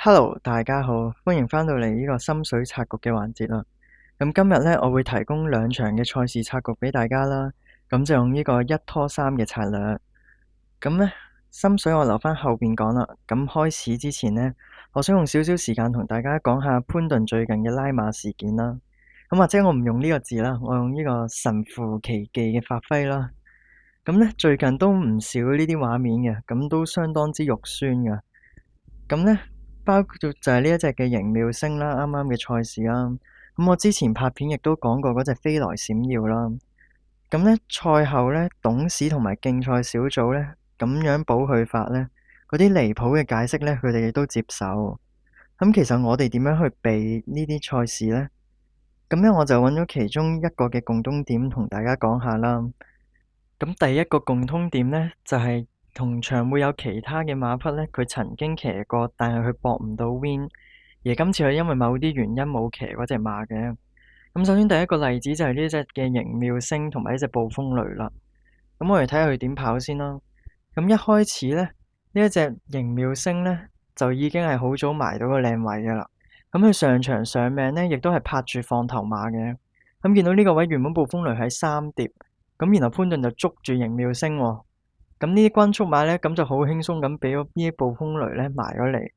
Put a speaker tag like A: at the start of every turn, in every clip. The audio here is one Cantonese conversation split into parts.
A: Hello，大家好，歡迎返到嚟呢個心水拆局嘅環節啦。咁今日呢，我會提供兩場嘅賽事拆局俾大家啦。咁就用呢個一拖三嘅策略。咁呢，心水我留返後邊講啦。咁開始之前呢，我想用少少時間同大家講下潘頓最近嘅拉馬事件啦。咁或者我唔用呢個字啦，我用呢個神乎其技嘅發揮啦。咁呢，最近都唔少呢啲畫面嘅，咁都相當之肉酸㗎。咁呢，包括就係呢一隻嘅盈妙星啦，啱啱嘅賽事啦。咁我之前拍片亦都講過嗰隻飛來閃耀啦。咁呢，賽後呢，董事同埋競賽小組呢，咁樣補佢法呢，嗰啲離譜嘅解釋呢，佢哋亦都接受。咁其實我哋點樣去避呢啲賽事呢？咁呢，我就揾咗其中一個嘅共通點同大家講下啦。咁第一個共通點呢，就係同場會有其他嘅馬匹呢，佢曾經騎過，但係佢搏唔到 win，而今次佢因為某啲原因冇騎嗰隻馬嘅。咁首先第一個例子就係呢隻嘅盈妙星同埋呢隻暴風雷啦。咁我哋睇下佢點跑先啦。咁一開始呢，呢一隻盈妙星呢，就已經係好早埋到個靚位嘅啦。咁佢上場上命呢，亦都係拍住放頭馬嘅。咁見到呢個位原本暴風雷喺三疊。咁然後潘頓就捉住盈妙星喎。咁呢啲均速馬呢，咁就好輕鬆咁俾咗呢啲暴風雷呢埋咗嚟。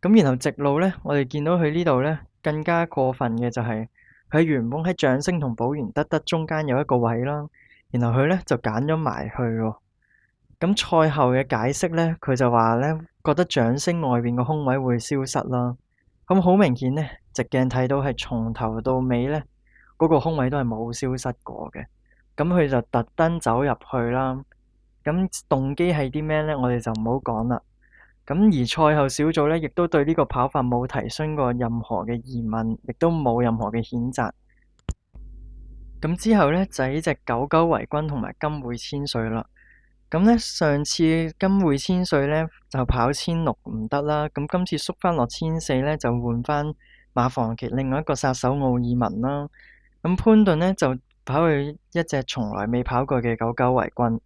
A: 咁然後直路呢，我哋見到佢呢度呢，更加過分嘅就係佢原本喺掌聲同寶源得中間有一個位啦，然後佢呢就揀咗埋去喎。咁賽後嘅解釋呢，佢就話呢，覺得掌聲外邊個空位會消失啦。咁好明顯呢，直鏡睇到係從頭到尾呢，嗰個空位都係冇消失過嘅。咁佢就特登走入去啦。咁動機係啲咩呢？我哋就唔好講啦。咁而賽後小組呢，亦都對呢個跑法冇提出過任何嘅疑問，亦都冇任何嘅譴責。咁之後呢，就係呢隻九九為君同埋金會千歲啦。咁呢，上次金會千歲呢，就跑1600唔得啦。咁今次縮翻落1400呢，就換翻馬房騎另外一個殺手奧爾文啦。咁潘頓呢，就跑去一隻從來未跑過嘅九九為君。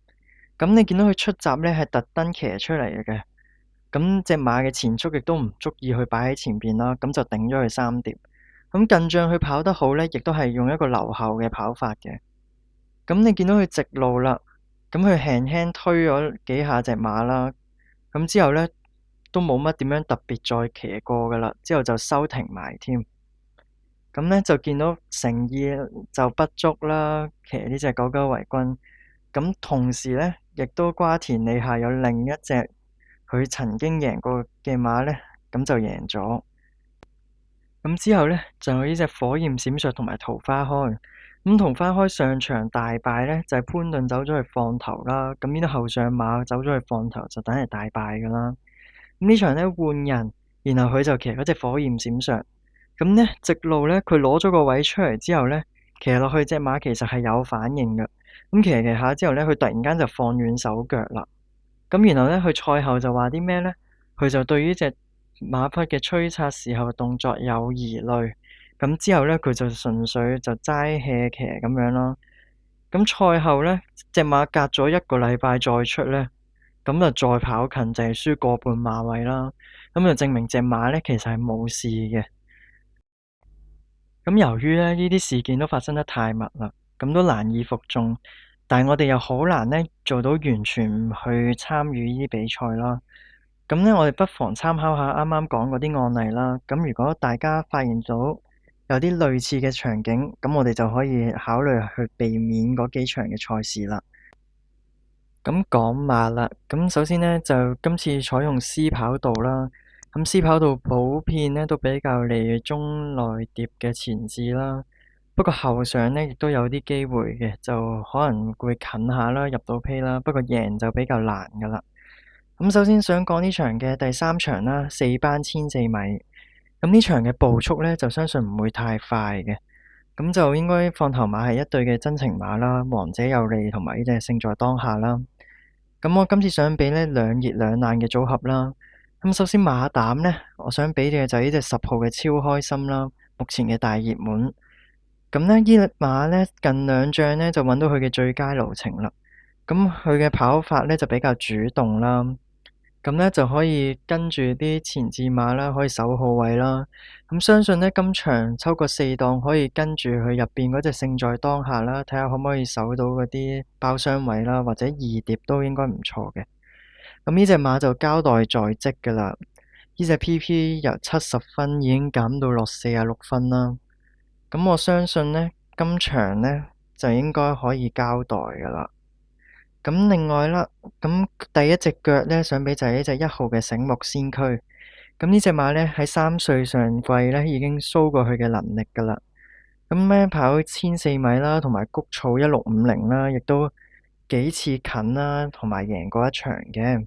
A: 咁你見到佢出閘呢，係特登騎出嚟嘅。咁隻馬嘅前速亦都唔足以去擺喺前邊啦，咁就頂咗佢三疊。咁近仗佢跑得好呢，亦都係用一個留後嘅跑法嘅。咁你見到佢直路啦，咁佢輕輕推咗幾下隻馬啦，咁之後呢，都冇乜點樣特別再騎過噶啦，之後就收停埋添。咁呢，就見到誠意就不足啦，騎呢隻九九為君。咁同時呢，亦都瓜田李下有另一隻佢曾經贏過嘅馬呢，咁就贏咗。咁之後呢，就有呢隻火焰閃爍同埋桃花開。咁桃花開上場大敗呢，就係潘頓走咗去放頭啦。咁呢啲後上馬走咗去放頭就等係大敗噶啦。咁呢場呢，換人，然後佢就騎嗰隻火焰閃爍。咁呢，直路呢，佢攞咗個位出嚟之後呢，騎落去隻馬其實係有反應嘅。咁騎下之後呢，佢突然間就放軟手腳啦。咁然後呢，佢賽後就話啲咩呢？佢就對於隻馬匹嘅催策時候動作有疑慮。咁之後呢，佢就純粹就齋 hea 騎咁樣咯。咁賽後呢，隻馬隔咗一個禮拜再出呢，咁就再跑近就係輸過半馬位啦。咁就證明隻馬呢其實係冇事嘅。咁由於呢啲事件都發生得太密啦，咁都難以服眾。但係我哋又好難呢做到完全唔去參與呢啲比賽啦。咁呢，我哋不妨參考下啱啱講嗰啲案例啦。咁如果大家發現到有啲類似嘅場景，咁我哋就可以考慮去避免嗰幾場嘅賽事啦。咁講馬啦，咁首先呢，就今次採用 C 跑道啦。咁 C 跑道普遍呢都比較利中內碟嘅前置啦。不過後上呢亦都有啲機會嘅，就可能會近下啦，入到胚啦。不過贏就比較難噶啦。咁首先想講呢場嘅第三場啦，四班1400米。咁呢場嘅步速呢，就相信唔會太快嘅。咁就應該放頭馬係一對嘅真情馬啦，王者有利同埋呢隻勝在當下啦。咁我今次想比呢兩熱兩爛嘅組合啦。咁首先馬膽呢，我想比嘅就係呢隻10號嘅超開心啦，目前嘅大熱門。咁呢隻馬呢，近兩仗呢，就揾到佢嘅最佳路程啦。咁佢嘅跑法呢，就比較主動啦。咁咧就可以跟住啲前置馬啦，可以守好位啦。咁相信咧今場抽個4檔可以跟住佢入邊嗰隻勝在當下啦，睇下可唔可以守到嗰啲包廂位啦，或者二碟都應該唔錯嘅。咁呢隻馬就交代在即噶啦，呢隻 PP 由70分已經減到落46分啦。咁我相信呢，今場呢就應該可以交代噶啦。咁另外啦，咁第一隻腳呢，想俾就係呢隻1號嘅醒目先驅。咁呢隻馬呢，喺3歲上季呢已經 show 過佢嘅能力噶啦。咁呢跑1400米啦，同埋谷草1650啦，亦都幾次近啦，同埋贏過一場嘅。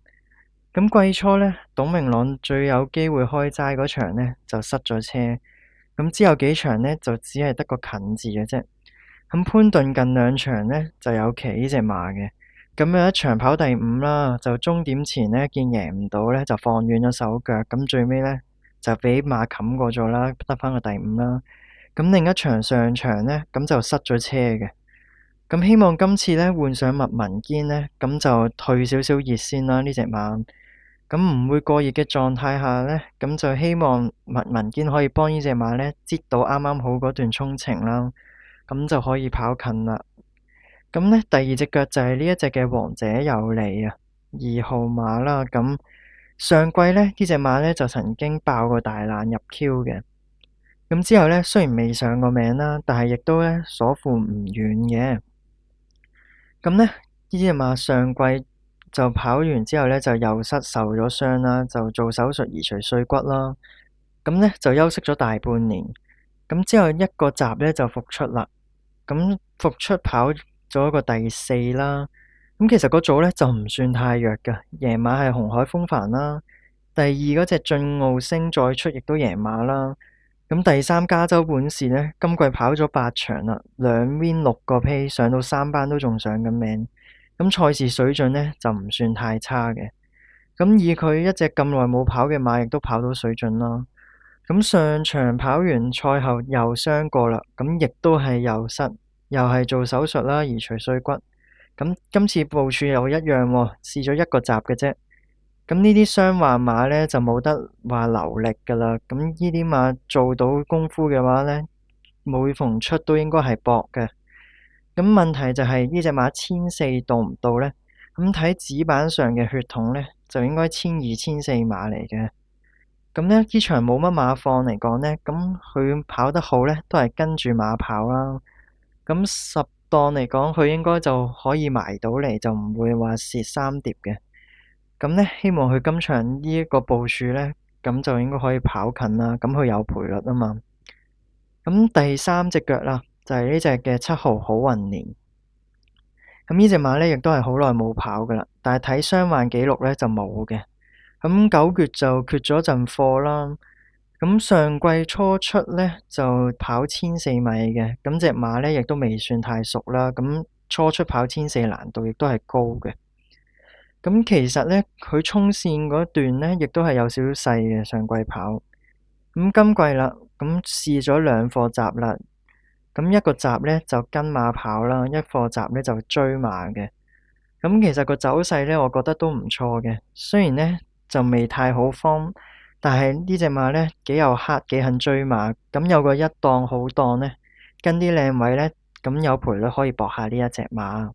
A: 咁季初呢，董明朗最有機會開齋嗰場呢，就失咗車。咁之後幾場呢，就只係得個近字嘅啫。咁潘頓近2場呢，就有騎呢隻馬嘅。咁有一場跑第5啦，就終點前呢，見贏唔到呢，就放軟咗手腳。咁最尾呢，就俾馬冚過咗啦，得返個第5啦。咁另一場上場呢，咁就失咗車嘅。咁希望今次呢，換上麥文堅呢，咁就退少少熱先啦，呢隻馬。咁唔會過熱嘅狀態下呢，咁就希望麥文堅可以幫呢隻馬呢，擠到啱啱好嗰段衝程啦，咁就可以跑近啦。咁呢，第二隻腳就係呢一隻嘅王者有理啊，2號馬啦。咁上季呢，呢隻馬呢就曾經爆過大冷入 Q 嘅。咁之後呢，雖然未上過名啦，但係亦都呢所付唔遠嘅。咁呢，呢隻馬上季就跑完之後呢，就右膝受咗傷啦，就做手術移除碎骨啦。咁呢，就休息咗大半年。咁之後一個閘呢，就復出啦。咁復出跑咗個第4啦。咁其實個組呢，就唔算太弱㗎，贏馬係紅海風帆啦。第2嗰隻晉澳星再出亦都贏馬啦。咁第3加州本事呢，今季跑咗8場啦，2 win 6個 P， 上到3班都仲上緊名。咁賽事水準呢，就唔算太差嘅。咁以佢一隻咁耐冇跑嘅馬，亦都跑到水準啦。咁上場跑完賽後又傷過啦，咁亦都係右膝，又係做手術啦，移除碎骨。咁今次部署又一樣喎，試咗一個閘嘅啫。咁呢啲傷患馬呢，就冇得話留力噶啦。咁呢啲馬做到功夫嘅話呢，每逢出都應該係搏嘅。咁問題就係呢隻馬1400到唔到呢？咁睇紙板上嘅血統呢，就應該1200、1400馬嚟嘅。咁呢場冇乜馬況嚟講呢，咁佢跑得好呢，都係跟住馬跑啦。咁10檔嚟講，佢應該就可以埋到嚟，就唔會話蝕3碟嘅。咁呢，希望佢今場呢一個部署呢，咁就應該可以跑近啦。咁佢有賠率啊嘛。咁第3隻腳啦，就係呢隻嘅7號好運年。咁呢隻馬呢，亦都係好耐冇跑噶啦，但係睇傷患記錄呢，就冇嘅。咁9月就缺咗陣貨啦。咁上季初出呢，就跑1400米嘅，咁隻馬呢，亦都未算太熟啦。咁初出跑1400難度亦都係高嘅。咁其實呢，佢衝線嗰段呢，亦都係有少少細嘅上季跑。咁今季啦，咁試咗2課閘啦。咁一個閘呢，就跟馬跑啦，一課閘呢，就追馬嘅。咁其實個走勢呢，我覺得都唔錯嘅。雖然呢，就未太好方，但係呢隻馬呢，幾有黑，幾肯追馬。咁有個一檔好檔呢，跟啲靚位呢，咁有賠率可以搏下呢一隻馬。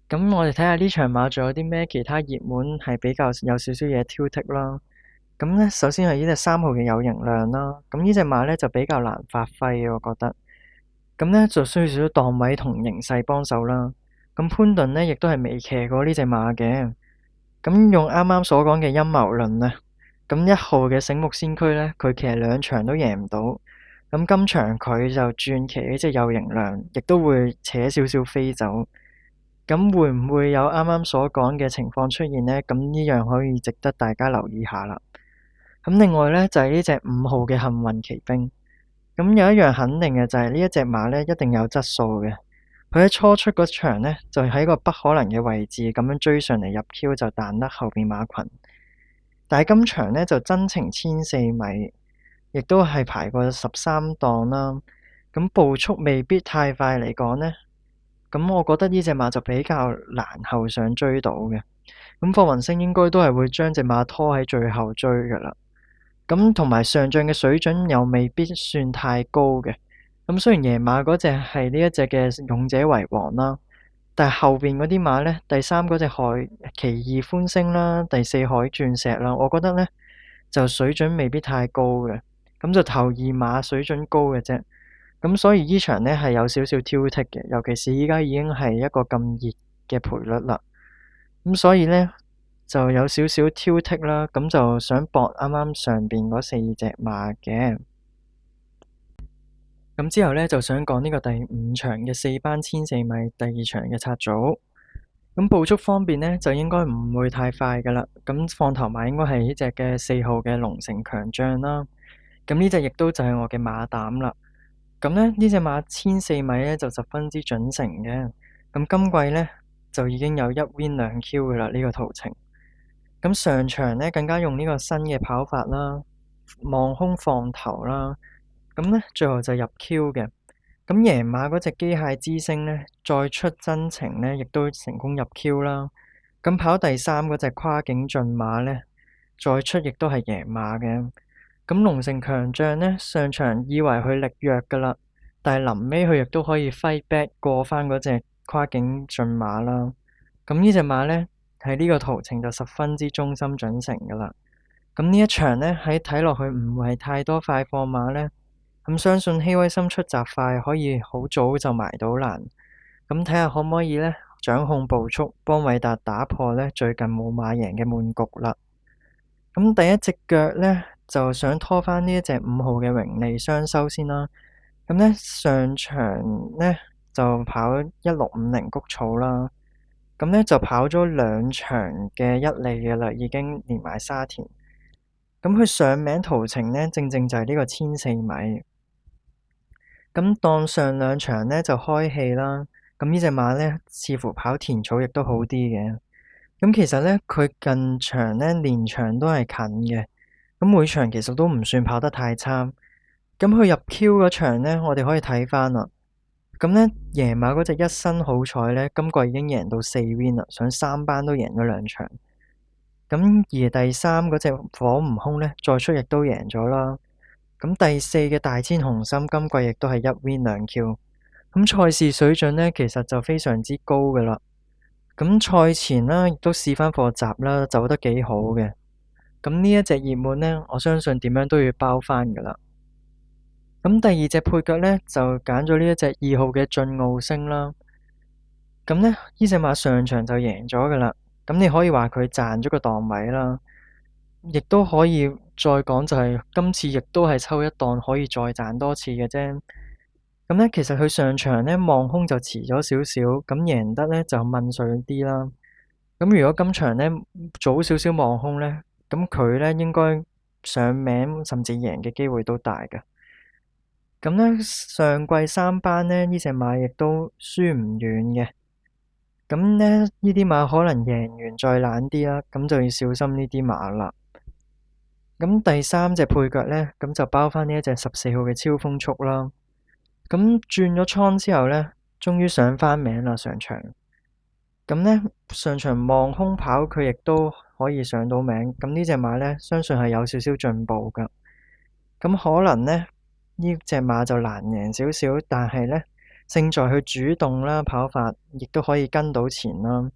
A: 咁我哋睇下呢場馬仲有啲咩其他熱門係比較有少少嘢挑剔啦。咁呢，首先係呢隻3號嘅有型量啦。咁呢隻馬呢，就比較難發揮嘅，我覺得。咁呢，就需要少少檔位同形勢幫手啦。咁潘頓呢，亦都係未騎過呢隻馬嘅。咁用啱啱所講嘅陰謀論呢，咁1號嘅醒目先驅呢，佢騎2場都贏唔到。咁今場佢就轉騎呢隻有型量，亦都會扯少少飛走。咁會唔會有啱啱所講嘅情況出現呢？咁呢樣可以值得大家留意下啦。咁另外呢，就係呢隻5號嘅幸運騎兵。咁有一樣肯定嘅就係呢一隻馬呢，一定有質素嘅。佢喺初出嗰場呢，就喺個不可能嘅位置咁樣追上嚟入 Q 就彈得後邊馬群。但係今場呢，就真程1400米，亦都係排過13檔啦。咁步速未必太快嚟講呢，咁我覺得呢隻馬就比較難後上追到嘅。咁霍雲星應該都係會將隻馬拖喺最後追㗎啦。咁同埋上仗嘅水準又未必算太高嘅。咁雖然爺馬嗰隻係呢一隻嘅勇者為王啦，但係後邊嗰啲馬呢，第三嗰隻奇異歡星啦，第四海鑽石啦，我覺得呢就水準未必太高嘅。咁就頭二馬水準高嘅啫。咁所以呢場呢係有少少挑剔嘅，尤其是依家已經係一個咁熱嘅賠率啦。咁所以呢，就有少少挑剔啦，咁就想搏啱啱上邊嗰四隻馬嘅。咁之後呢，就想講呢個第五場嘅4班1400米第二場嘅拆組。咁步速方面呢，就應該唔會太快噶啦。咁放頭馬應該係呢隻嘅4號嘅龍城強將啦。咁呢隻亦都就係我嘅馬膽啦。咁呢隻馬1400米呢，就十分之準成嘅。咁今季呢，就已經有1 win 2 Q 噶啦呢個途程。咁上場呢，更加用呢個新嘅跑法啦，望空放頭啦。咁呢，最後就入 Q 嘅。咁贏馬嗰隻機械之星呢，再出真情呢，亦都成功入 Q 啦。咁跑第三嗰隻跨境駿馬呢，再出亦都係贏馬嘅。咁龍城強將呢，上場以為佢力弱噶啦，但係臨尾佢亦都可以 fight back 過翻嗰隻跨境駿馬啦。咁呢隻馬呢，喺呢個途程就十分之忠心準成噶啦。咁呢一場呢，喺睇落去唔係太多快貨馬呢。咁相信希威森出閘快可以好早就埋到欄，咁睇下可唔可以呢？掌控步速，幫韋達打破呢最近冇馬贏嘅悶局啦。咁第一隻腳呢，就想拖翻呢一隻5號嘅榮利雙收先啦。咁呢，上場呢，就跑1650谷草啦，咁呢，就跑咗2場嘅1哩嘅啦，已經連埋沙田。咁佢上名途程呢，正正就係呢個1400米。咁當上2場呢就開氣啦，咁呢隻馬呢，似乎跑田草亦都好啲嘅。咁其實呢，佢近場呢連場都係近嘅，咁每場其實都唔算跑得太差。咁佢入 Q 嗰場呢，我哋可以睇翻啦。咁呢，贏馬嗰隻一生好彩呢，今季已經贏到4 win 啦，上3班都贏咗2場。咁而第三嗰隻火悟空呢，再出亦都贏咗啦。咁第四嘅大千紅心今季亦都係1 win 2 Q，咁賽事水準呢，其實就非常之高噶啦。咁賽前啦，亦都試翻課習啦，走得幾好嘅。咁呢一隻熱門呢，我相信點樣都要包翻噶啦。咁第二隻配腳呢，就揀咗呢一隻2號嘅晉澳星啦。咁呢隻馬上場就贏咗噶啦。咁你可以話佢賺咗個檔位啦。亦都可以再講就係今次亦都係抽一檔可以再賺多次嘅啫。咁呢，其實佢上場呢望空就遲咗少少，咁贏得呢就問水啲啦。咁如果今場呢早少少望空呢，咁佢呢應該上名甚至贏嘅機會都大嘅。咁呢，上季3班呢隻馬亦都輸唔遠嘅。咁呢啲馬可能贏完再懶啲啦，咁就要小心呢啲馬啦。咁第三隻配腳呢，咁就包翻呢一隻14號嘅超風速啦。咁轉咗倉之後呢，終於上翻名啦上場。咁呢，上場望空跑佢亦都可以上到名。咁呢隻馬呢，相信係有少少進步噶。咁可能呢，呢隻馬就難贏少少，但係呢，勝在佢主動啦，跑法亦都可以跟到前啦。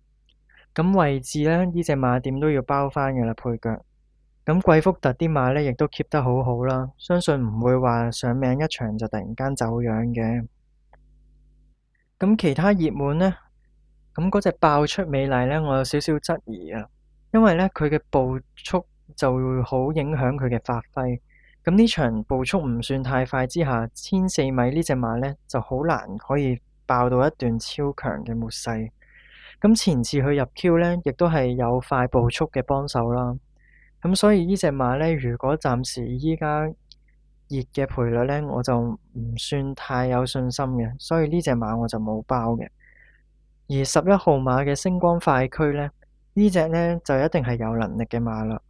A: 咁位置呢，呢隻馬點都要包翻嘅啦配腳。咁貴福特啲馬呢，亦都 keep 得好好啦，相信唔會話上名一場就突然間走樣嘅。咁其他熱門呢，咁嗰隻爆出美麗呢，我有少少質疑啊，因為呢，佢嘅步速就會好影響佢嘅發揮。咁呢場步速唔算太快之下，1400米呢隻馬呢，就好難可以爆到一段超強嘅末世。咁前次佢入 Q 呢，亦都係有快步速嘅幫手啦。咁所以呢隻馬呢，如果暫時依家熱嘅賠率呢，我就唔算太有信心嘅，所以呢隻馬我就冇包嘅。而11號馬嘅星光快驅呢，呢隻呢就一定係有能力嘅馬啦。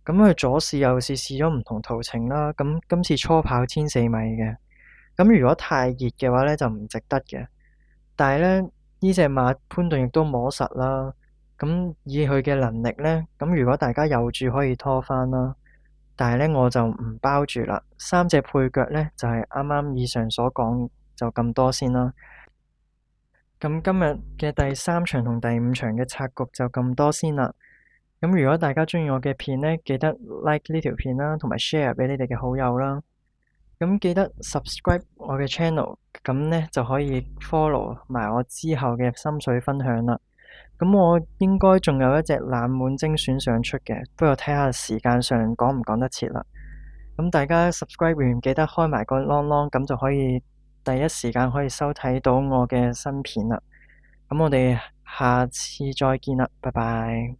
A: 咁佢左試右試試咗唔同途程啦，咁今次初跑1400米嘅，咁如果太熱嘅話呢，就唔值得嘅。但係呢，呢隻馬潘頓亦都摸實啦。咁以佢嘅能力呢，咁如果大家有注可以拖翻啦。但係呢，我就唔包住啦。三隻配腳呢，就係啱啱以上所講，就咁多先啦。咁今日嘅第三場同第五場嘅拆局就咁多先啦。咁如果大家鍾意我嘅片呢，記得 like 呢條片啦，同埋 share 俾你哋嘅好友啦。咁記得 subscribe 我嘅 channel，咁呢就可以 follow 埋我之後嘅心水分享啦。咁我應該仲有一隻冷門精選想出嘅，不過睇下時間上趕唔趕得切啦。咁大家 subscribe 完記得開埋個 long long，咁就可以第一時間可以收睇到我嘅新片啦。咁我哋下次再見啦，拜拜。